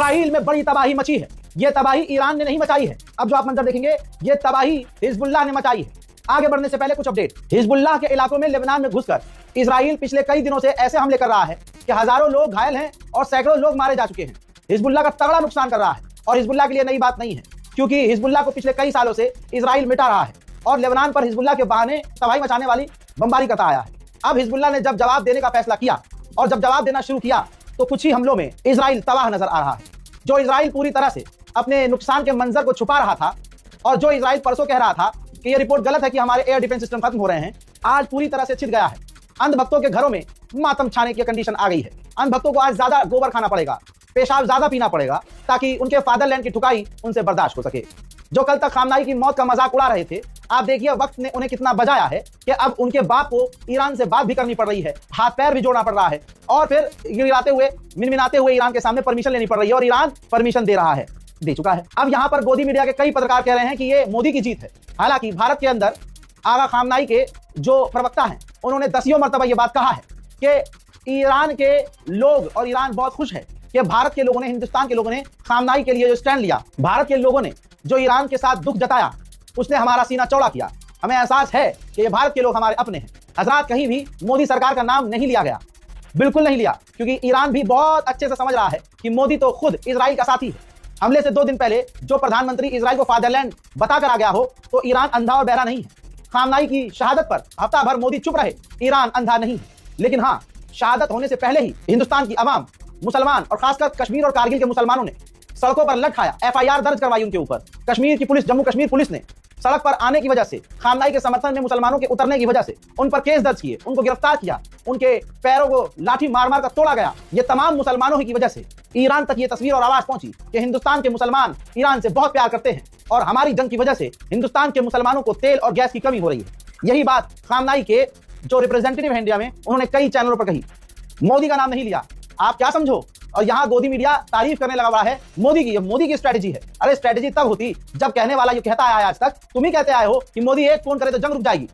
Israel में बड़ी तबाही मची है। ये तबाही ईरान ने नहीं मचाई है। अब जो आप मंजर देखेंगे, ये तबाही हिजबुल्लाह ने मचाई है। आगे बढ़ने से पहले कुछ अपडेट। हिजबुल्लाह के इलाकों में लेबनान में घुसकर इजराइल पिछले कई दिनों से ऐसे हमले कर रहा है कि हजारों लोग घायल हैं और सैकड़ों लोग मारे जा चुके हैं। हिजबुल्लाह का तगड़ा नुकसान कर रहा है और हिजबुल्लाह के लिए नई बात नहीं है, क्योंकि हिजबुल्लाह को पिछले कई सालों से इजराइल मिटा रहा है और लेबनान पर हिजबुल्लाह के बहाने तबाही मचाने वाली बमबारी करता आया है। अब हिजबुल्लाह ने जब जवाब देने का फैसला किया और जब जवाब देना शुरू किया तो कुछ ही हमलों में इजराइल तबाह नजर आ रहा है। जो इजराइल पूरी तरह से अपने नुकसान के मंजर को छुपा रहा था और जो इजराइल परसों कह रहा था कि ये रिपोर्ट गलत है कि हमारे एयर डिफेंस सिस्टम खत्म हो रहे हैं, आज पूरी तरह से छिद गया है। अंधभक्तों के घरों में मातम छाने की कंडीशन आ गई है। अंधभक्तों को आज ज्यादा गोबर खाना पड़ेगा, पेशाब ज्यादा पीना पड़ेगा, ताकि उनके फादरलैंड की ठुकाई उनसे बर्दाश्त हो सके। जो कल तक खामनाई की मौत का मजाक उड़ा रहे थे, आप देखिए वक्त ने उन्हें कितना बजाया है कि अब उनके बाप को ईरान से बात भी करनी पड़ रही है, हाथ पैर भी जोड़ना पड़ रहा है और फिर गिड़गिड़ाते हुए मिनमिनाते हुए ईरान के सामने परमिशन लेनी पड़ रही है और ईरान परमिशन दे रहा है, दे चुका है। अब यहाँ पर गोदी मीडिया के कई पत्रकार कह रहे हैं कि ये मोदी की जीत है। हालांकि भारत के अंदर आगा खामनाई के जो प्रवक्ता हैं, उन्होंने दसियों मरतबा ये बात कहा है कि ईरान के लोग और ईरान बहुत खुश है कि भारत के लोगों ने, हिंदुस्तान के लोगों ने खामनाई के लिए जो स्टैंड लिया, भारत के लोगों ने जो ईरान के साथ दुख जताया, उसने हमारा सीना चौड़ा किया। हमें एहसास है कि ये भारत के लोग हमारे अपने हैं। हजरात, कहीं भी मोदी सरकार का नाम नहीं लिया गया, बिल्कुल नहीं लिया, क्योंकि ईरान भी बहुत अच्छे से समझ रहा है कि मोदी तो खुद इजराइल का साथी है। हमले से 2 दिन पहले जो प्रधानमंत्री इजराइल को फादरलैंड बताकर आ गया हो, तो ईरान अंधा और बहरा नहीं है। खामनाई की शहादत पर हफ्ता भर मोदी चुप रहे, ईरान अंधा नहीं है। लेकिन हाँ, शहादत होने से पहले ही हिंदुस्तान की आवाम, मुसलमान और खासकर कश्मीर और कारगिल के मुसलमानों ने सड़कों पर लठ खाया, FIR दर्ज करवाई उनके ऊपर। कश्मीर की पुलिस, जम्मू कश्मीर पुलिस ने सड़क पर आने की वजह से, खामनाई के समर्थन में मुसलमानों के उतरने की वजह से उन पर केस दर्ज किए, उनको गिरफ्तार किया, उनके पैरों को लाठी मार मार कर तोड़ा गया। ये तमाम मुसलमानों ही की वजह से ईरान तक ये तस्वीर और आवाज पहुंची कि हिंदुस्तान के मुसलमान ईरान से बहुत प्यार करते हैं और हमारी जंग की वजह से हिंदुस्तान के मुसलमानों को तेल और गैस की कमी हो रही है। यही बात खामनाई के जो रिप्रेजेंटेटिव है इंडिया में, उन्होंने कई चैनलों पर कही। मोदी का नाम नहीं लिया। आप क्या समझो? और यहाँ गोदी मीडिया तारीफ करने लगा हुआ है मोदी की। मोदी की स्ट्रेटेजी है। अरे स्ट्रेटेजी तब होती जब कहने वाला ये कहता आया है, आज तक तुम ही कहते आए हो कि मोदी एक फोन करे तो जंग रुक जाएगी।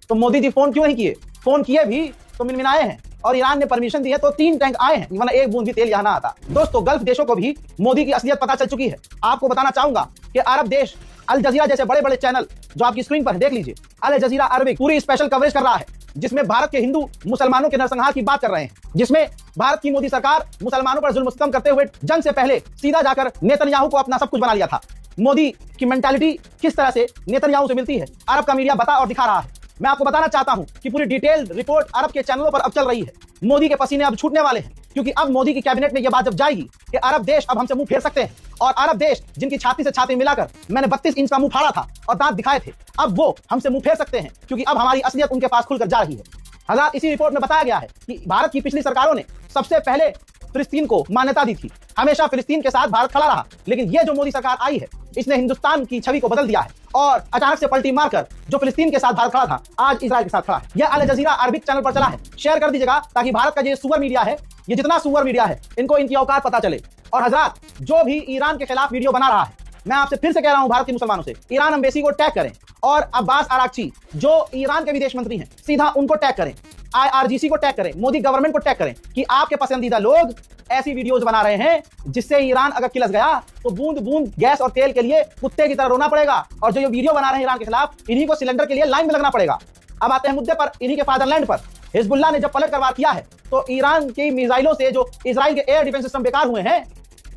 तो मोदी जी फोन क्यों नहीं किए? फोन किए भी तो मिनमिनाए हैं और ईरान ने परमिशन दी है तो 3 टैंक आए हैं, वरना एक बूंद भी तेल यहाँ ना आता। दोस्तों, गल्फ देशों को भी मोदी की असलियत पता चल चुकी है। आपको बताना चाहूंगा कि अरब देश, अल जजीरा जैसे बड़े बड़े चैनल जो आपकी स्क्रीन पर देख लीजिए, अल जजीरा अरबिक पूरी स्पेशल कवरेज कर रहा है, जिसमें भारत के हिंदू मुसलमानों के नरसंहार की बात कर रहे हैं, जिसमें भारत की मोदी सरकार मुसलमानों पर जुल्म सितम करते हुए जंग से पहले सीधा जाकर नेतन्याहू को अपना सब कुछ बना लिया था। मोदी की मेंटालिटी किस तरह से नेतन्याहू से मिलती है, अरब का मीडिया बता और दिखा रहा है। मैं आपको बताना चाहता हूं कि पूरी डिटेल्ड रिपोर्ट अरब के चैनलों पर अब चल रही है। मोदी के पसीने अब छूटने वाले हैं, क्योंकि अब मोदी की कैबिनेट में यह बात जब जाएगी कि अरब देश अब हमसे मुंह फेर सकते हैं, और अरब देश जिनकी छाती से छाती मिलाकर मैंने 32 इंच का मुंह फाड़ा था और दांत दिखाए थे, अब वो हमसे मुंह फेर सकते हैं, क्योंकि अब हमारी असलियत उनके पास खुलकर जा रही है। हज़रात, इसी रिपोर्ट में बताया गया है कि भारत की पिछली सरकारों ने सबसे पहले फिलिस्तीन को मान्यता दी थी। हमेशा फिलिस्तीन के साथ भारत खड़ा रहा, लेकिन ये जो मोदी सरकार आई है, इसने हिंदुस्तान की छवि को बदल दिया है और अचानक से पलटी मारकर जो फिलिस्तीन के साथ भारत खड़ा था, आज इजराइल के साथ खड़ा है। यह अल जजीरा अरबिक चैनल पर चला है। शेयर कर दीजिएगा ताकि भारत का ये सुअर मीडिया है, ये जितना सुअर मीडिया है, इनको इनकी औकात पता चले। और हजरात, जो भी ईरान के खिलाफ वीडियो बना रहा है, मैं आपसे फिर से कह रहा हूं भारत के मुसलमानों से, ईरान एम्बेसी को टैग करें और अब्बास अरागची जो ईरान के विदेश मंत्री हैं, सीधा उनको टैग करें, IRGC को टैग करें, मोदी गवर्नमेंट को टैग करें कि आपके पसंदीदा लोग ऐसी वीडियोस बना रहे हैं जिससे ईरान अगर किलस गया तो बूंद बूंद गैस और तेल के लिए कुत्ते की तरह रोना पड़ेगा, और जो ये वीडियो बना रहे हैं ईरान के खिलाफ, इन्हीं को सिलेंडर के लिए लाइन में लगना पड़ेगा। अब आते हैं मुद्दे पर, इन्हीं के फादरलैंड पर हिजबुल्लाह ने जब पलट कर वार किया है, तो ईरान की मिसाइलों से जो इजराइल के एयर डिफेंस सिस्टम बेकार हुए हैं,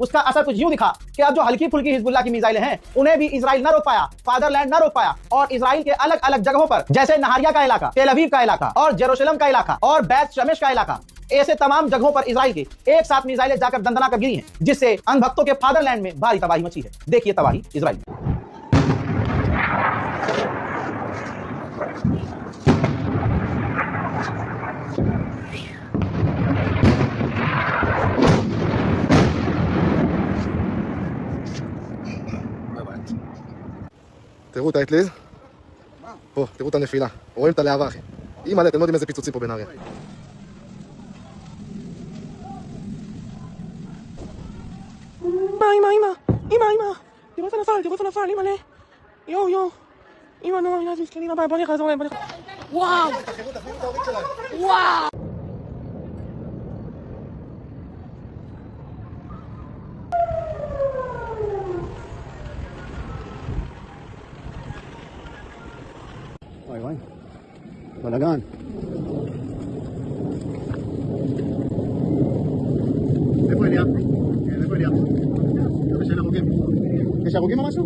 उसका असर कुछ यूं दिखा कि अब जो हल्की फुल्की हिजबुल्लाह की मिसाइलें हैं, उन्हें भी इजराइल न रोक पाया, फादरलैंड न रोक पाया, और इजराइल के अलग अलग जगहों पर, जैसे नहारिया का इलाका, तेल अवीव का इलाका और जेरूशलेम का इलाका और बैत शमेश का इलाका, ऐसे तमाम जगहों पर इजराइल के एक साथ मिसाइलें जाकर दंदना कर गिरी हैं, जिससे अंधभक्तों के फादरलैंड में भारी तबाही मची है। देखिए तबाही इजराइल। תראו את האטליז, פה, תראו את הנפילה, רואים את הלהבה אחי. אימא'לה, אתם לא יודעים איזה פיצוצים פה בנהריה. אמא, תראו איפה נפל, אימא'לה. יו, אמא, נו, ילד מסכנים, בוא נחזור להם, וואו! וואו! Balagan. איפה אליה? איפה אליה? זה של הרוגים. יש הרוגים או משהו?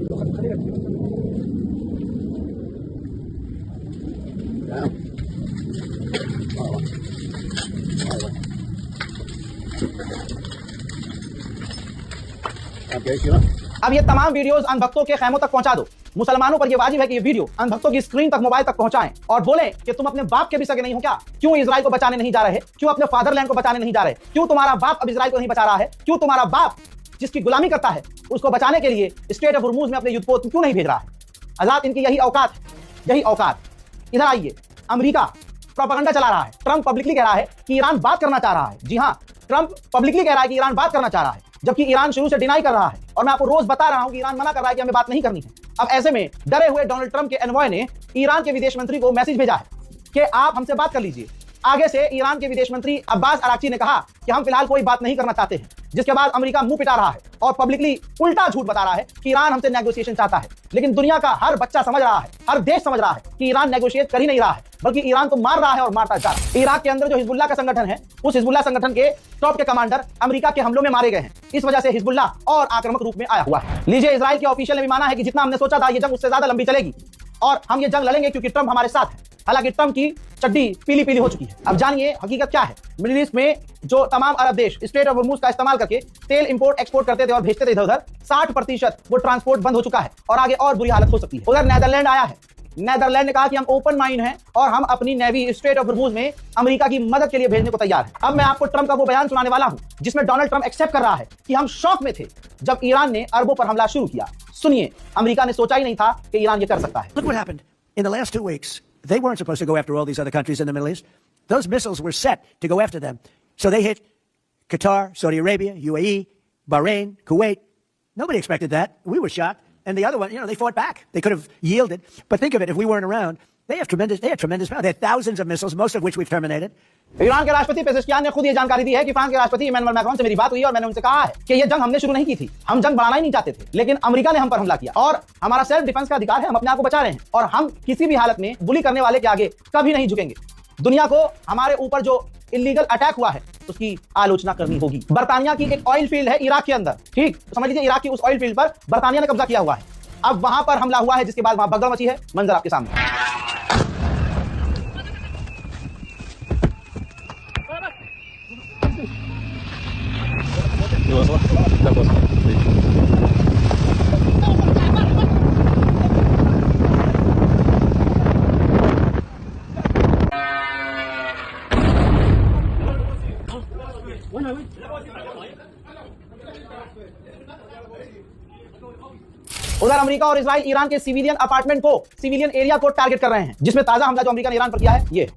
अब ये तमाम वीडियोस अनभक्तों के खैमों तक पहुंचा दो। मुसलमानों पर ये वाजिब है कि ये वीडियो अनभक्तों की स्क्रीन तक, मोबाइल तक पहुंचाएं और बोलें कि तुम अपने बाप के भी सगे नहीं हो क्या? क्यों इजराइल को बचाने नहीं जा रहे? क्यों अपने फादरलैंड को बचाने नहीं जा रहे? क्यों तुम्हारा बाप अब इजराइल को नहीं बचा रहा है? क्यों तुम्हारा बाप जिसकी गुलामी करता है उसको बचाने के लिए स्ट्रेट ऑफ हुर्मुज में अपने युद्धपोत क्यों नहीं भेज रहा है? हज़रात, इनकी यही औकात, यही औकात। इधर आइए, अमेरिका प्रोपेगेंडा चला रहा है। ट्रंप पब्लिकली कह रहा है कि ईरान बात करना चाह रहा है। जी हां, ट्रंप पब्लिकली कह रहा है कि ईरान बात करना चाह रहा है, जबकि ईरान शुरू से डिनाई कर रहा है और मैं आपको रोज बता रहा हूं कि ईरान मना कर रहा है कि हमें बात नहीं करनी है। अब ऐसे में डरे हुए डोनाल्ड ट्रंप के एनवॉय ने ईरान के विदेश मंत्री को मैसेज भेजा है कि आप हमसे बात कर लीजिए। आगे से ईरान के विदेश मंत्री अब्बास अराक्ची ने कहा कि हम फिलहाल कोई बात नहीं करना चाहते हैं, जिसके बाद अमेरिका मुंह पिटा रहा है और पब्लिकली उल्टा झूठ बता रहा है कि ईरान हमसे नेगोशिएशन चाहता है। लेकिन दुनिया का हर बच्चा समझ रहा है, हर देश समझ रहा है कि ईरान नेगोशिएट कर ही नहीं रहा है, बल्कि ईरान तो मार रहा है और मारता जा रहा है। इराक के अंदर जो हिजबुल्लाह का संगठन है, उस हिजबुल्लाह संगठन के टॉप के कमांडर अमेरिका के हमलों में मारे गए हैं। इस वजह से हिजबुल्लाह और आक्रामक रूप में आया हुआ है। लीजिए, इजराइल के ऑफिशियल ने भी माना है कि जितना हमने सोचा था ये जंग उससे ज्यादा लंबी चलेगी और हम ये जंग लड़ेंगे क्योंकि ट्रंप हमारे साथ है। हालांकि ट्रंप की चड्डी पीली पीली हो चुकी है। अब जानिए हकीकत क्या है। मिडिल ईस्ट में जो तमाम अरब देश स्ट्रेट ऑफ हुर्मुज का इस्तेमाल करके तेल इंपोर्ट एक्सपोर्ट करते थे और भेजते थे इधर-उधर, 60% वो ट्रांसपोर्ट बंद हो चुका है और आगे और बुरी हालत हो सकती है। उधर नेदरलैंड आया है। नेदरलैंड ने कहा कि हम ओपन माइंड हैं और हम अपनी नेवी स्ट्रेट ऑफ हुर्मुज में अमेरिका की मदद के लिए भेजने को तैयार है। अब मैं आपको ट्रंप का वो बयान सुनाने वाला हूं जिसमें डोनाल्ड ट्रंप एक्सेप्ट कर रहा है कि हम शॉक में थे जब ईरान ने अरबों पर हमला शुरू किया। सुनिए, अमेरिका ने सोचा ही नहीं था कि ईरान ये कर सकता है। Look what happened in the last 2 weeks. They weren't supposed to go after all these other countries in the Middle East. Those missiles were set to go after them. So they hit Qatar, Saudi Arabia, UAE, Bahrain, Kuwait. Nobody expected that. We were shocked. And the other one, they fought back. They could have yielded. But think of it, if we weren't around, they had tremendous power. They had thousands of missiles, most of which we've terminated. Iran के राष्ट्रपति Pezeshkian ने खुद ये जानकारी दी है कि France के राष्ट्रपति इमैनुअल मैक्रोन से मेरी बात हुई और मैंने उनसे कहा है कि ये जंग हमने शुरू नहीं की थी, हम जंग बढ़ाना ही नहीं चाहते थे, लेकिन अमेरिका ने हम पर हमला किया और हमारा सेल्फ डिफेंस का अधिकार है, हम अपने आप को बचा रहे हैं और हम किसी भी हालत में बुली करने वाले के आगे कभी नहीं झुकेंगे। दुनिया को हमारे ऊपर जो इलीगल अटैक हुआ है उसकी आलोचना करनी होगी। बर्तानिया की एक ऑयल फील्ड है इराक के अंदर, ठीक, तो समझ लीजिए इराक की उस ऑयल फील्ड पर बर्तानिया ने कब्जा किया हुआ है। अब वहां पर हमला हुआ है जिसके बाद वहां भगदड़ मची है। मंजर आपके सामने। उधर अमेरिका और इजराइल ईरान के सिविलियन अपार्टमेंट को, सिविलियन एरिया को टारगेट कर रहे हैं, जिसमें ताजा हमला जो अमेरिका ने ईरान पर किया है ये।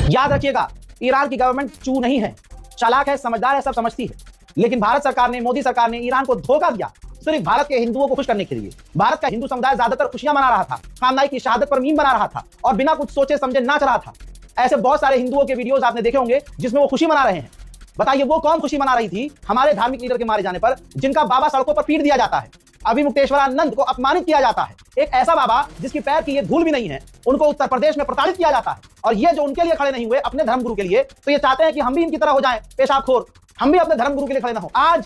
याद रखिएगा, ईरान की गवर्नमेंट चू नहीं है, चालाक है, समझदार है, सब समझती है। लेकिन भारत सरकार ने, मोदी सरकार ने ईरान को धोखा दिया सिर्फ भारत के हिंदुओं को खुश करने के लिए। भारत का हिंदू समुदाय ज्यादातर खुशियां मना रहा था, खामनाई की शहादत पर मीम बना रहा था और बिना कुछ सोचे समझे नाच रहा था। ऐसे बहुत सारे हिंदुओं के वीडियोस आपने देखे होंगे जिसमें वो खुशी मना रहे हैं। बताइए वो कौन खुशी मना रही थी हमारे धार्मिक लीडर के मारे जाने पर, जिनका बाबा सड़कों पर पीट दिया जाता है, अभिमुक्तेश्वरानंद को अपमानित किया जाता है, एक ऐसा बाबा जिसकी पैर की ये धूल भी नहीं है, उनको उत्तर प्रदेश में प्रताड़ित किया जाता है। और ये जो उनके लिए खड़े नहीं हुए अपने धर्मगुरु के लिए, तो ये चाहते हैं कि हम भी इनकी तरह हो जाएं पेशाबखोर, हम भी अपने धर्मगुरु के लिए खड़े ना हो। आज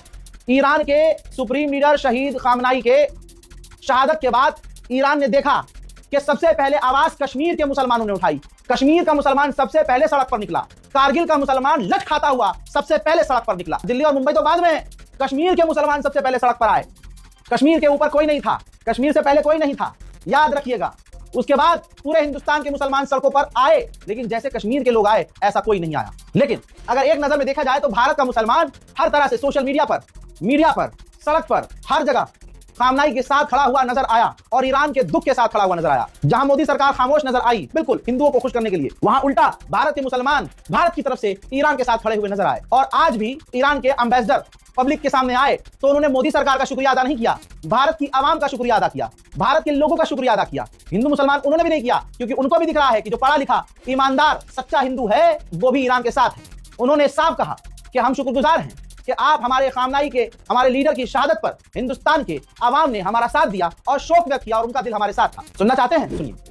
ईरान के सुप्रीम लीडर शहीद खामनाई के शहादत के बाद ईरान ने देखा कि सबसे पहले आवाज कश्मीर के मुसलमानों ने उठाई। कश्मीर का मुसलमान सबसे पहले सड़क पर निकला। कारगिल का मुसलमान लठ खाता हुआ सबसे पहले सड़क पर निकला। दिल्ली और मुंबई तो बाद में, कश्मीर के मुसलमान सबसे पहले सड़क पर आए। कश्मीर के ऊपर कोई नहीं था, कश्मीर से पहले कोई नहीं था, याद रखिएगा। उसके बाद पूरे हिंदुस्तान के मुसलमान सड़कों पर आए, लेकिन जैसे कश्मीर के लोग आए ऐसा कोई नहीं आया। लेकिन अगर एक नजर में देखा जाए तो भारत का मुसलमान हर तरह से सोशल मीडिया पर, सड़क पर, हर जगह खामनाई के साथ खड़ा हुआ नजर आया और ईरान के दुख के साथ खड़ा हुआ नजर आया। जहां मोदी सरकार खामोश नजर आई बिल्कुल हिंदुओं को खुश करने के लिए, वहां उल्टा भारत के मुसलमान भारत की तरफ से ईरान के साथ खड़े हुए नजर आए। और आज भी ईरान के एम्बेसडर पब्लिक के सामने आए तो उन्होंने मोदी सरकार का शुक्रिया अदा नहीं किया, भारत की आवाम का शुक्रिया अदा किया, भारत के लोगों का शुक्रिया अदा किया। हिंदू मुसलमान उन्होंने भी नहीं किया, क्योंकि उनको भी दिख रहा है कि जो पढ़ा लिखा ईमानदार सच्चा हिंदू है वो भी ईरान के साथ है। उन्होंने साफ कहा कि हम शुक्रगुजार हैं कि आप हमारे खामनाई के, हमारे लीडर की शहादत पर हिंदुस्तान के आवाम ने हमारा साथ दिया और शोक व्यक्त किया और उनका दिल हमारे साथ था। सुनना चाहते हैं? सुनिए।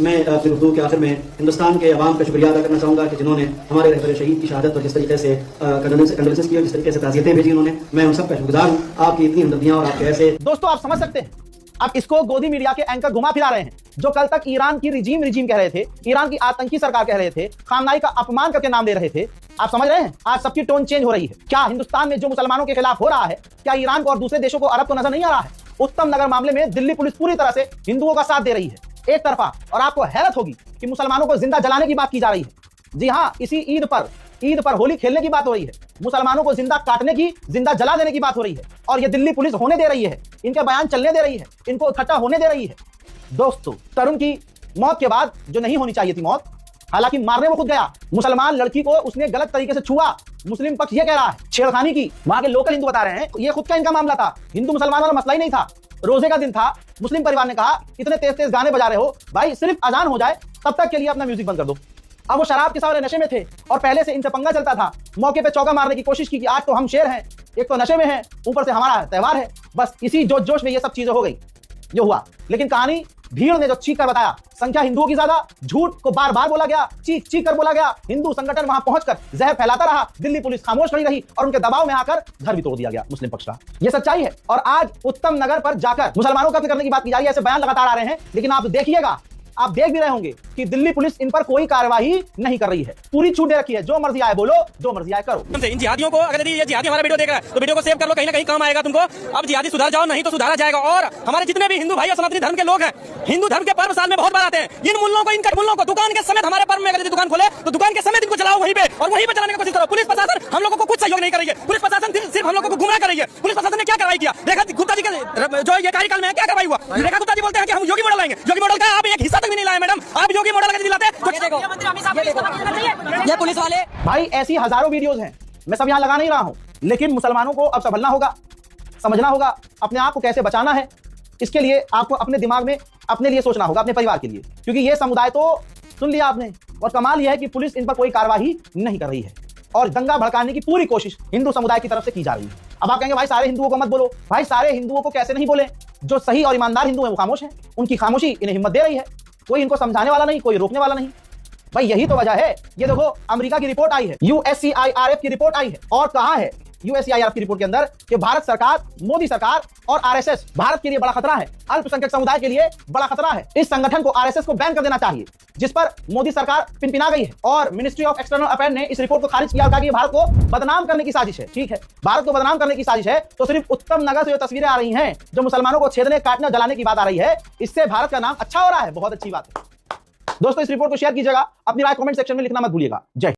मैं अपनी गुफ्तगू के आखिर में हिंदुस्तान के अवाम का शुक्रिया अदा करना चाहूँगा कि जिन्होंने हमारे रहबर शहीद की शहादत पर जिस तरीके से कंडोलेंसेस की और जिस तरीके से ताज़ियतें भेजी उन्होंने, मैं उन सब का शुक्रगुजार हूँ। आपकी इतनी हमदर्दियाँ और आपके ऐसे दोस्तों आप समझ सकते हैं, अब इसको गोदी मीडिया के एंकर घुमा फिरा रहे हैं जो कल तक ईरान की रिजीम कह रहे थे, ईरान की आतंकी सरकार कह रहे थे, खामनाई का अपमान करके नाम ले रहे थे। आप समझ रहे हैं आज सबकी टोन चेंज हो रही है। क्या हिंदुस्तान में जो मुसलमानों के खिलाफ हो रहा है, क्या ईरान को और दूसरे देशों को अरब को नजर नहीं आ रहा है? उत्तम नगर मामले में दिल्ली पुलिस पूरी तरह से हिंदुओं का साथ दे रही है एक तरफा। और आपको हैरत होगी कि मुसलमानों को जिंदा जलाने की बात की जा रही है। जी हां, इसी ईद पर होली खेलने की बात हो रही है, मुसलमानों को जिंदा काटने की, जिंदा जला देने की बात हो रही है। और ये दिल्ली पुलिस होने दे रही है, इनके बयान चलने दे रही है, इनको इकट्ठा होने दे रही है। दोस्तों तरुण की मौत के बाद जो नहीं होनी चाहिए थी मौत, हालांकि मारने वो खुद गया, मुसलमान लड़की को उसने गलत तरीके से छुआ, मुस्लिम पक्ष ये कह रहा है छेड़खानी की। वहां के लोकल हिंदू बता रहे हैं ये खुद का इनका मामला था, हिंदू मुसलमान वाला मसला ही नहीं था। रोजे का दिन था, मुस्लिम परिवार ने कहा इतने तेज तेज गाने बजा रहे हो भाई, सिर्फ अजान हो जाए तब तक के लिए अपना म्यूजिक बंद कर दो। अब वो शराब के सारे नशे में थे और पहले से इनसे पंगा चलता था। मौके पे चौका मारने की कोशिश की कि आज तो हम शेर हैं, एक तो नशे में हैं, ऊपर से हमारा त्योहार है। बस इसी जोश में ये सब चीजें हो गई जो हुआ। लेकिन कहानी भीड़ ने जो चीख कर बताया, संख्या हिंदुओं की ज्यादा, झूठ को बार बार बोला गया, चीख कर बोला गया, हिंदू संगठन वहां पहुंचकर जहर फैलाता रहा, दिल्ली पुलिस खामोश खड़ी रही और उनके दबाव में आकर घर भी तोड़ दिया गया मुस्लिम पक्ष का। ये सच्चाई है। और आज उत्तम नगर पर जाकर मुसलमानों का करने की बात की जा रही है, ऐसे बयान लगातार आ रहे हैं। लेकिन आप देखिएगा, आप देख भी रहे होंगे कि दिल्ली पुलिस इन पर कोई कार्यवाही नहीं कर रही है, पूरी छूट दे रखी है, जो मर्जी आए बोलो, जो मर्जी आए करो। इन जिहादियों को, अगर ये जिहादी हमारा वीडियो देख रहा है तो वीडियो को सेव कर लो, कहीं ना कहीं काम आएगा तुमको। अब जिहादी सुधार जाओ, नहीं तो सुधारा जाएगा। और हमारे जितने भी हिंदू भाई और सनातनी धर्म के लोग हैं, हिंदू धर्म के पर्व साल में बहुत बार आते हैं, इन मुल्लों को, इन मुल्लों को दुकान के समेत हमारे पर्व में अगर दुकान खोले तो दुकान के समेत इनको चलाओ वहीं पे और वहीं पे चलाने की कोशिश करो। पुलिस प्रशासन हम लोगों को कुछ सहयोग नहीं कर रही है, पुलिस प्रशासन सिर्फ हम लोगों को गुमराह कर रही है। पुलिस प्रशासन ने क्या कार्रवाई किया? रेखा गुप्ता जी के जो ये कार्यकाल में क्या कार्रवाई हुआ? रेखा गुप्ता जी बोलते हैं कि हम योगी मॉडल लाएंगे, योगी मॉडल का आप एक हिस्सा तक भी नहीं लाए मैडम, आप योगी मॉडल का दिलाते। ये पुलिस वाले भाई ऐसी हजारों वीडियोस हैं, मैं सब यहां लगा नहीं रहा हूं, लेकिन मुसलमानों को अब संभलना होगा, समझना होगा अपने आप को कैसे बचाना है। इसके लिए आपको अपने दिमाग में अपने लिए सोचना होगा, अपने परिवार के लिए, क्योंकि ये समुदाय तो सुन लिया आपने। और कमाल यह है कि पुलिस इन पर कोई कार्रवाई नहीं कर रही है और दंगा भड़काने की पूरी कोशिश हिंदू समुदाय की तरफ से की जा रही है। अब आप कहेंगे भाई सारे हिंदुओं को मत बोलो, भाई सारे हिंदुओं को कैसे नहीं बोले? जो सही और ईमानदार हिंदू हैं वो खामोश हैं, उनकी खामोशी इन्हें हिम्मत दे रही है, कोई इनको समझाने वाला नहीं, कोई रोकने वाला नहीं। भाई यही तो वजह है। ये देखो अमेरिका की रिपोर्ट आई है, USCIRF की रिपोर्ट आई है, और कहा है USCIRF की रिपोर्ट के अंदर कि भारत सरकार, मोदी सरकार और RSS भारत के लिए बड़ा खतरा है, अल्पसंख्यक समुदाय के लिए बड़ा खतरा है। इस संगठन को, RSS को बैन कर देना चाहिए, जिस पर मोदी सरकार पिनपिना गई है। और मिनिस्ट्री ऑफ एक्सटर्नल अफेयर ने इस रिपोर्ट को खारिज किया, कहा कि भारत को बदनाम करने की साजिश है। ठीक है, भारत को बदनाम करने की साजिश है तो सिर्फ उत्तम नगर से जो तस्वीरें आ रही हैं, जो मुसलमानों को छेदने, काटने, जलाने की बात आ रही है, इससे भारत का नाम अच्छा हो रहा है। बहुत अच्छी बात है। दोस्तों इस रिपोर्ट को शेयर कीजिएगा, अपनी राय कमेंट सेक्शन में लिखना मत भूलिएगा। जय